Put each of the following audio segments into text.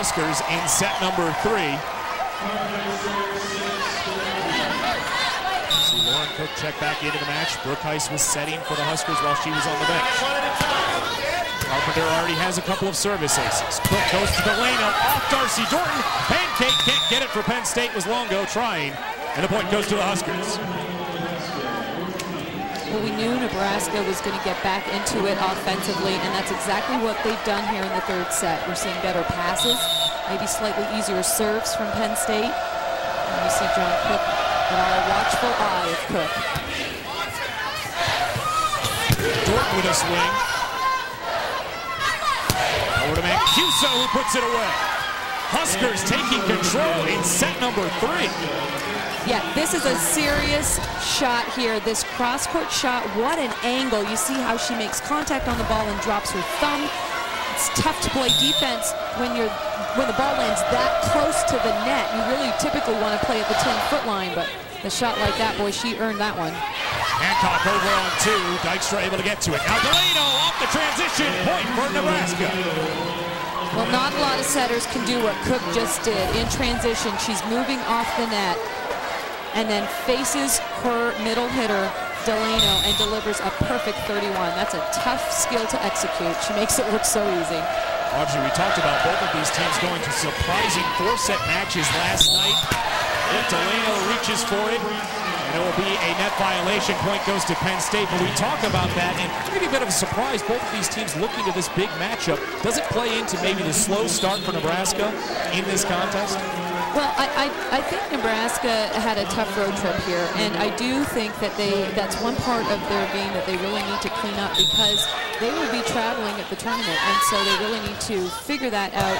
Huskers in set number 3. See Lauren Cook check back into the match. Brooke Heiss was setting for the Huskers while she was on the bench. Carpenter already has a couple of service aces. Cook goes to Delano, off Darcy Dorton. Pancake can't get it for Penn State, was Longo trying. And the point goes to the Huskers. Well, we knew Nebraska was going to get back into it offensively, and that's exactly what they've done here in the third set. We're seeing better passes, maybe slightly easier serves from Penn State. And you see John Cook with our watchful eye of Cook. Dorton with a swing. Over to Mancuso, who puts it away. Huskers taking control in set number 3. Yeah, this is a serious shot here. This cross-court shot, what an angle. You see how she makes contact on the ball and drops her thumb. It's tough to play defense when the ball lands that close to the net. You really typically want to play at the 10-foot line, but a shot like that, boy, she earned that one. Hancock over on 2. Dykstra able to get to it. Now Delano off the transition. Point for Nebraska. Well, not a lot of setters can do what Cook just did. In transition, she's moving off the net and then faces her middle hitter, Delano, and delivers a perfect 31. That's a tough skill to execute. She makes it look so easy. Audrey, we talked about both of these teams going to surprising 4-set matches last night. If Delano reaches for it, and it will be a net violation. Point goes to Penn State, but we talk about that, and maybe a bit of a surprise, both of these teams looking to this big matchup. Does it play into maybe the slow start for Nebraska in this contest? Well, I think Nebraska had a tough road trip here, and I do think that that's one part of their game that they really need to clean up, because they will be traveling at the tournament, and so they really need to figure that out.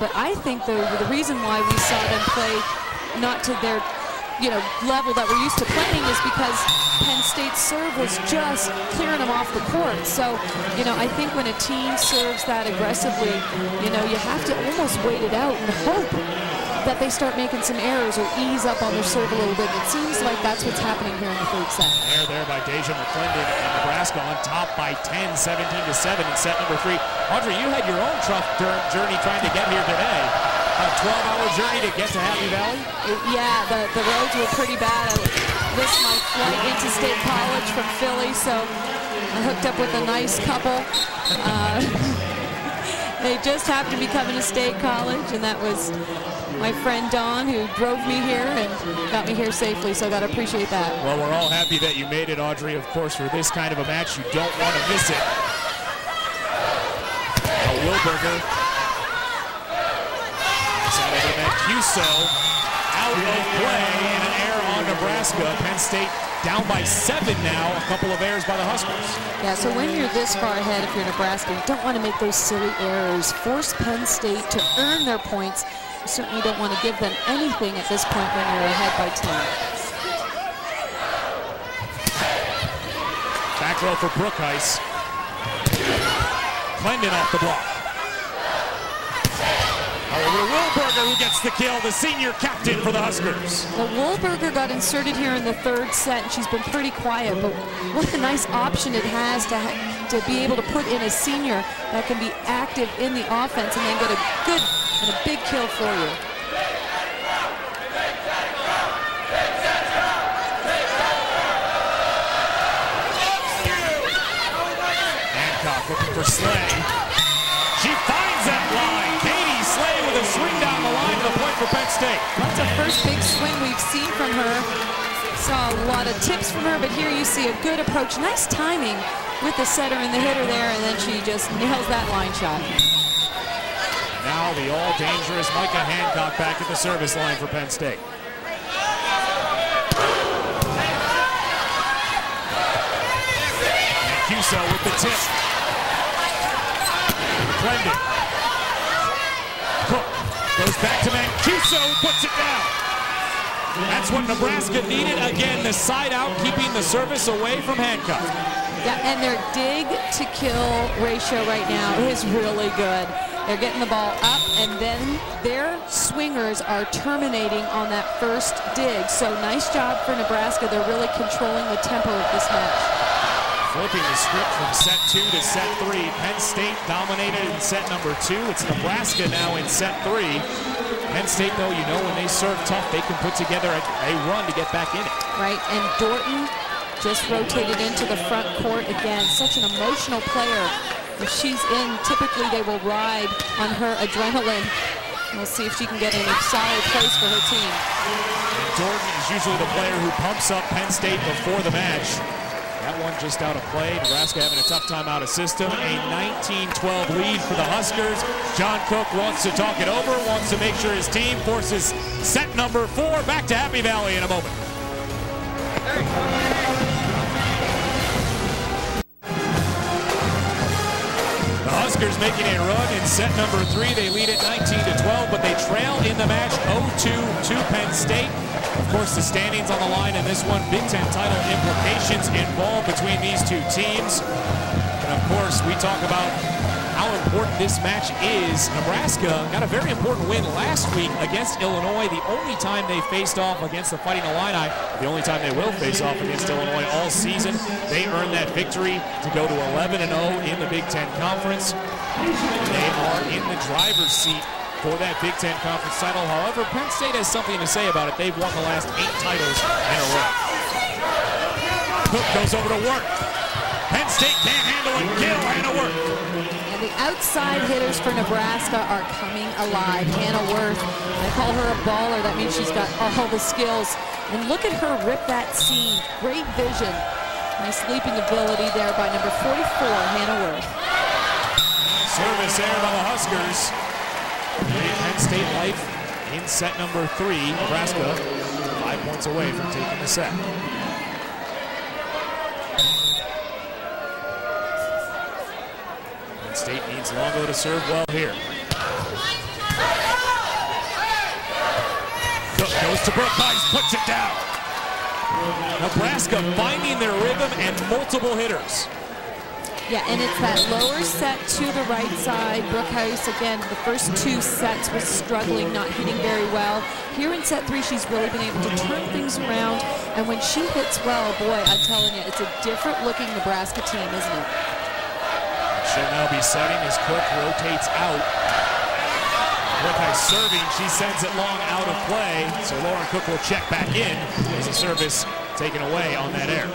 But I think the reason why we saw them play not to their level that we're used to playing is because Penn State's serve was just clearing them off the court. So, I think when a team serves that aggressively, you have to almost wait it out and hope that they start making some errors or ease up on their serve a little bit. It seems like that's what's happening here in the third set. There by Deja McClendon, and Nebraska on top by 10, 17-7 in set number 3. Audrey, you had your own tough journey trying to get here today. A 12-hour journey to get to Happy Valley? Yeah, the roads were pretty bad. I missed my flight into State College from Philly, so I hooked up with a nice couple. They just happened to be coming to State College, and that was my friend Dawn, who drove me here and got me here safely, so I got to appreciate that. Well, we're all happy that you made it, Audrey. Of course, for this kind of a match, you don't want to miss it. Now Wilberger. Mancuso out of play, and an error on Nebraska. Penn State down by 7 now, a couple of errors by the Huskers. Yeah, so when you're this far ahead, if you're Nebraska, you don't want to make those silly errors. Force Penn State to earn their points. You certainly don't want to give them anything at this point when you're ahead by 10. Back row for Brooke Heiss. Clendon off the block. Over to Wilberger, who gets the kill, the senior captain for the Huskers. Well, Wilberger got inserted here in the third set, and she's been pretty quiet, but what a nice option it has to be able to put in a senior that can be active in the offense and then get a good and a big kill for you. Hancock looking for Slay. She finds that line. Katie Slay with a swing down the line to the point for Penn State. That's the first big swing we've seen from her. Saw a lot of tips from her, but here you see a good approach. Nice timing with the setter and the hitter there, and then she just nails that line shot. Now the all-dangerous Micah Hancock back at the service line for Penn State. Mancuso with the tip. Clendon. Cook goes back to Mancuso, who puts it down. That's what Nebraska needed. Again, the side out, keeping the service away from Hancock. Yeah, and their dig-to-kill ratio right now is really good. They're getting the ball up, and then their swingers are terminating on that first dig. So nice job for Nebraska. They're really controlling the tempo of this match. Flipping the script from set 2 to set 3. Penn State dominated in set number 2. It's Nebraska now in set 3. Penn State, though, you know, when they serve tough, they can put together a run to get back in it. Right, and Dorton just rotated into the front court again. Such an emotional player. If she's in, typically they will ride on her adrenaline. We'll see if she can get in a solid place for her team. And Dorton is usually the player who pumps up Penn State before the match. That one just out of play. Nebraska having a tough time out of system. A 19-12 lead for the Huskers. John Cook wants to talk it over, wants to make sure his team forces set number 4. Back to Happy Valley in a moment. The Huskers making a run in set number 3. They lead it 19-12, but they trail in the match 0-2 to Penn State. Of course, the standings on the line in this one. Big Ten title implications involved between these two teams. And of course, we talk about how important this match is. Nebraska got a very important win last week against Illinois. The only time they faced off against the Fighting Illini, the only time they will face off against Illinois all season. They earned that victory to go to 11-0 in the Big Ten Conference. They are in the driver's seat for that Big Ten Conference title. However, Penn State has something to say about it. They've won the last 8 titles in a row. Cook goes over to work. Penn State can't handle it. Gill and a work. And the outside hitters for Nebraska are coming alive. Hannah Worth, I call her a baller. That means she's got all the skills. And look at her rip that seam. Great vision. Nice leaping ability there by number 44, Hannah Worth. Service there by the Huskers. Penn State life in set number 3. Nebraska 5 points away from taking the set. Penn State needs Longo to serve well here. Cook goes to Brookhuis, puts it down. Nebraska finding their rhythm and multiple hitters. Yeah, and it's that lower set to the right side. Brookhuis, again, the first 2 sets was struggling, not hitting very well. Here in set 3, she's really been able to turn things around. And when she hits well, boy, I'm telling you, it's a different-looking Nebraska team, isn't it? She'll now be setting as Cook rotates out. Brookhuis serving, she sends it long out of play. So Lauren Cook will check back in as a service taken away on that error.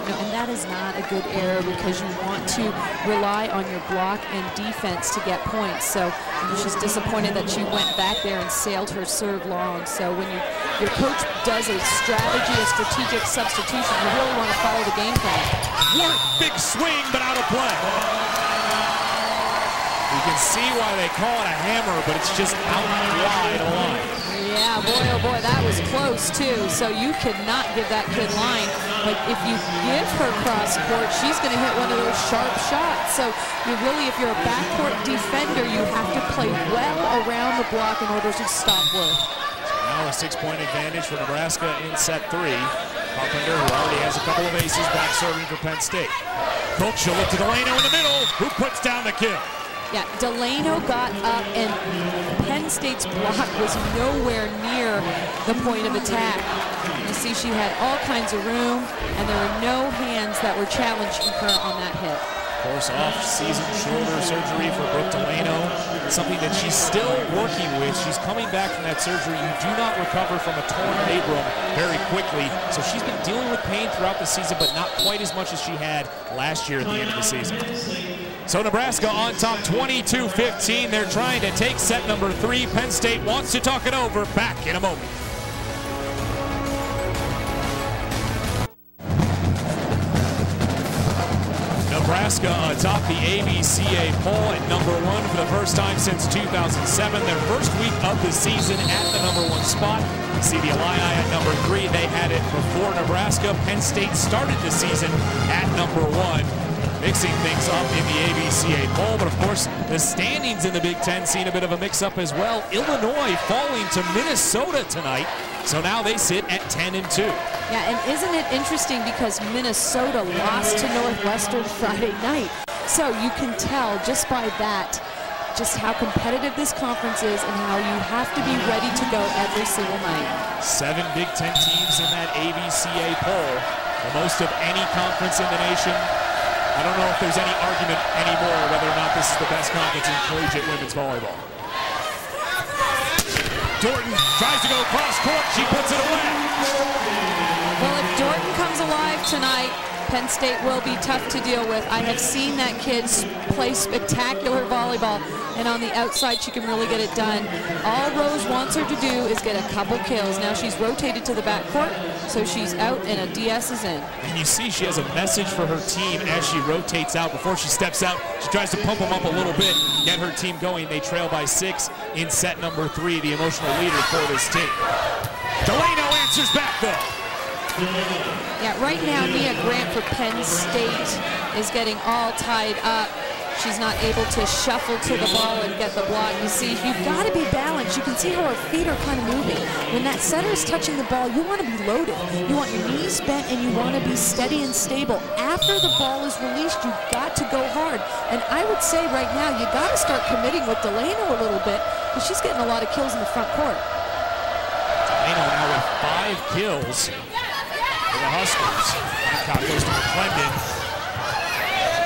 And that is not a good error because you want to rely on your block and defense to get points. So she's disappointed that she went back there and sailed her serve long. So when your coach does a strategy, a strategic substitution, you really want to follow the game plan. Work, big swing, but out of play. You can see why they call it a hammer, but it's just out wide of line. Yeah, boy, oh boy, that was close too. So you cannot give that kid line. But if you give her cross court, she's going to hit one of those sharp shots. So you really, if you're a backcourt defender, you have to play well around the block in order to stop Worth. So now a 6-point advantage for Nebraska in set 3. Carpenter, who already has a couple of aces, back serving for Penn State. Cook, she'll look to Delano in the middle, who puts down the kill. Yeah, Delano got up, and Penn State's block was nowhere near the point of attack. You see she had all kinds of room, and there were no hands that were challenging her on that hit. Of course, off-season shoulder surgery for Brooke Delano, something that she's still working with. She's coming back from that surgery. You do not recover from a torn labrum very quickly, so she's been dealing with pain throughout the season, but not quite as much as she had last year at the end of the season. So Nebraska on top 22-15. They're trying to take set number 3. Penn State wants to talk it over. Back in a moment. Nebraska atop the ABCA poll at number 1 for the first time since 2007. Their first week of the season at the number 1 spot. See the Illini at number 3. They had it before Nebraska. Penn State started the season at number 1. Mixing things up in the ABCA poll, but of course the standings in the Big Ten seen a bit of a mix-up as well. Illinois falling to Minnesota tonight, so now they sit at 10-2. Yeah, and isn't it interesting because Minnesota lost to Northwestern Friday night, so you can tell just by that just how competitive this conference is and how you have to be ready to go every single night. 7 Big Ten teams in that ABCA poll. the most of any conference in the nation. I don't know if there's any argument anymore whether or not this is the best conference in collegiate women's volleyball. Dorton tries to go cross court. She puts it away. Well, if Dorton comes alive tonight, Penn State will be tough to deal with. I have seen that kid play spectacular volleyball, and on the outside she can really get it done. All Rose wants her to do is get a couple kills. Now she's rotated to the backcourt, so she's out and a DS is in. And you see she has a message for her team as she rotates out. Before she steps out, she tries to pump them up a little bit, get her team going. They trail by 6 in set number 3, the emotional leader for this team. Delano answers back though. Yeah, right now Nia Grant for Penn State is getting all tied up. She's not able to shuffle to the ball and get the block. You see, you've got to be balanced. You can see how her feet are kind of moving. When that setter is touching the ball, you want to be loaded. You want your knees bent and you want to be steady and stable. After the ball is released, you've got to go hard. And I would say right now, you got to start committing with Delano a little bit, because she's getting a lot of kills in the front court. Delano now with 5 kills for the Huskers. Hancock goes to McClendon.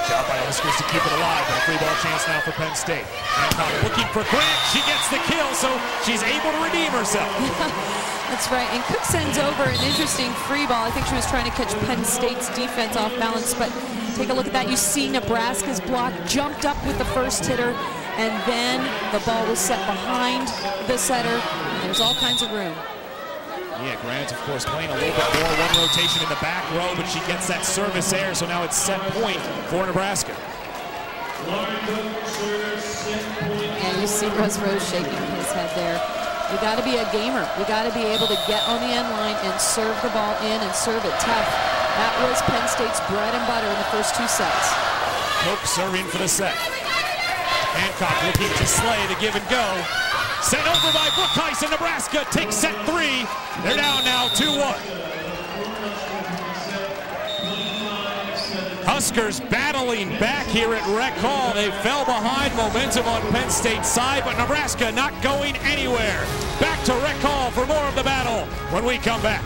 Job by the Huskers to keep it alive, but a free ball chance now for Penn State. Hancock looking for Grant. She gets the kill, so she's able to redeem herself. That's right, and Cook sends over an interesting free ball. I think she was trying to catch Penn State's defense off balance, but take a look at that. You see Nebraska's block jumped up with the first hitter, and then the ball was set behind the setter. There's all kinds of room. Yeah, Grant, of course, playing a little bit more. One rotation in the back row, but she gets that service error, so now it's set point for Nebraska. And you see Russ Rose shaking his head there. You got to be a gamer. You got to be able to get on the end line and serve the ball in and serve it tough. That was Penn State's bread and butter in the first 2 sets. Cook serving for the set. Hancock looking to slay the give and go. Sent over by Brookheist, and Nebraska takes set 3. They're down now 2-1. Huskers battling back here at Rec Hall. They fell behind, momentum on Penn State's side, but Nebraska not going anywhere. Back to Rec Hall for more of the battle when we come back.